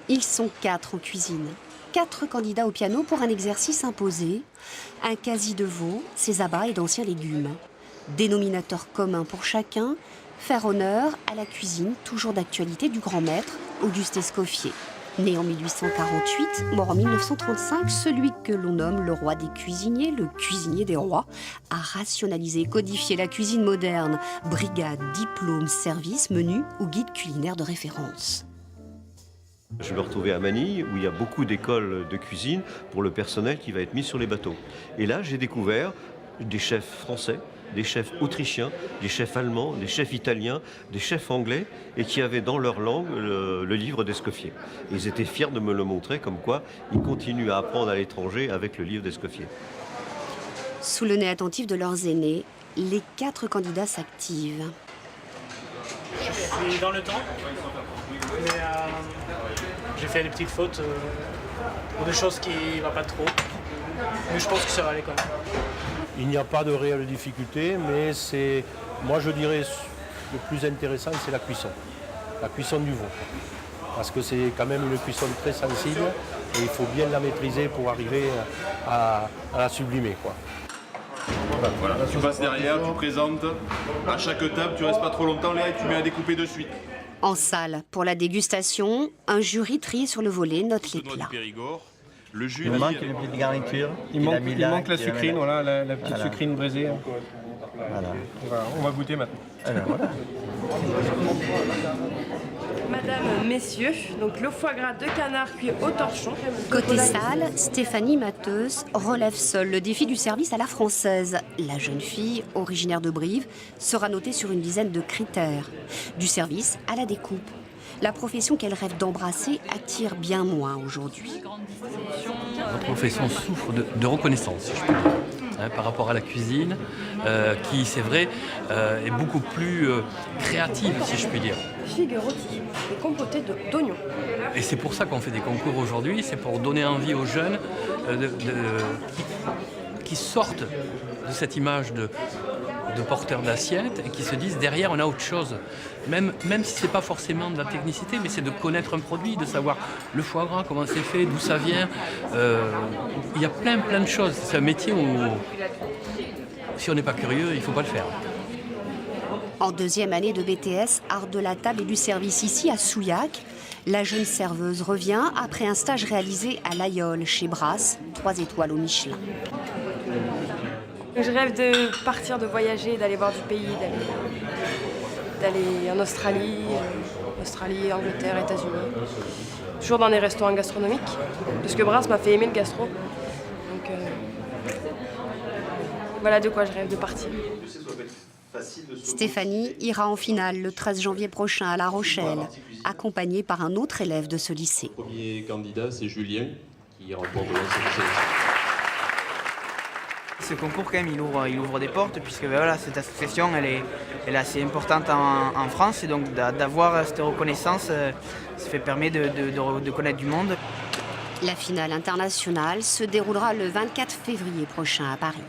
Ils sont 4 en cuisine. 4 candidats au piano pour un exercice imposé. Un quasi de veau, ses abats et d'anciens légumes. Dénominateur commun pour chacun, faire honneur à la cuisine toujours d'actualité du grand maître Auguste Escoffier. Né en 1848, mort en 1935, celui que l'on nomme le roi des cuisiniers, le cuisinier des rois, a rationalisé et codifié la cuisine moderne, brigade, diplôme, service, menu ou guide culinaire de référence. Je me retrouvais à Manille, où il y a beaucoup d'écoles de cuisine pour le personnel qui va être mis sur les bateaux. Et là, j'ai découvert des chefs français, des chefs autrichiens, des chefs allemands, des chefs italiens, des chefs anglais, et qui avaient dans leur langue le livre d'Escoffier. Et ils étaient fiers de me le montrer, comme quoi ils continuent à apprendre à l'étranger avec le livre d'Escoffier. Sous le nez attentif de leurs aînés, les 4 candidats s'activent. Je suis dans le temps, mais j'ai fait des petites fautes ou des choses qui ne vont pas trop. Mais je pense que ça va aller quand même. Il n'y a pas de réelle difficulté, mais moi je dirais, le plus intéressant, c'est la cuisson du veau. Parce que c'est quand même une cuisson très sensible et il faut bien la maîtriser pour arriver à la sublimer, quoi. Voilà, tu passes derrière, tu présentes. À chaque table, tu restes pas trop longtemps, Léa, et tu mets à découper de suite. En salle, pour la dégustation, un jury trié sur le volet note les plats. Le jus, il manque une petite garniture. Il manque la sucrine, voilà, la petite sucrine braisée. Voilà. On va goûter maintenant. Alors, voilà. Madame, messieurs, donc le foie gras de canard cuit au torchon. Côté salle, Stéphanie Mateus relève seule le défi du service à la française. La jeune fille, originaire de Brive, sera notée sur une dizaine de critères. Du service à la découpe. La profession qu'elle rêve d'embrasser attire bien moins aujourd'hui. Notre profession souffre de reconnaissance, si je peux dire, par rapport à la cuisine, qui, c'est vrai, est beaucoup plus créative, si je puis dire. Figues rôties et compotées d'oignons. Et c'est pour ça qu'on fait des concours aujourd'hui, c'est pour donner envie aux jeunes qui sortent de cette image de porteurs d'assiettes et qui se disent derrière on a autre chose. Même si ce n'est pas forcément de la technicité, mais c'est de connaître un produit, de savoir le foie gras, comment c'est fait, d'où ça vient. Il y a plein de choses. C'est un métier où si on n'est pas curieux, il ne faut pas le faire. En deuxième année de BTS, art de la table et du service ici à Souillac, la jeune serveuse revient après un stage réalisé à l'Aïol chez Brasse, 3 étoiles au Michelin. Je rêve de partir, de voyager, d'aller voir du pays, d'aller en Australie, Angleterre, États-Unis. Toujours dans des restaurants gastronomiques, parce que Brasse m'a fait aimer le gastro. Donc voilà de quoi je rêve de partir. Stéphanie ira en finale le 13 janvier prochain à La Rochelle, accompagnée par un autre élève de ce lycée. Le premier candidat, c'est Julien, qui remporte le lancer. Ce concours, quand même, il ouvre des portes, puisque voilà, cette association, elle est assez importante en France, et donc d'avoir cette reconnaissance, ça permet de connaître du monde. La finale internationale se déroulera le 24 février prochain à Paris.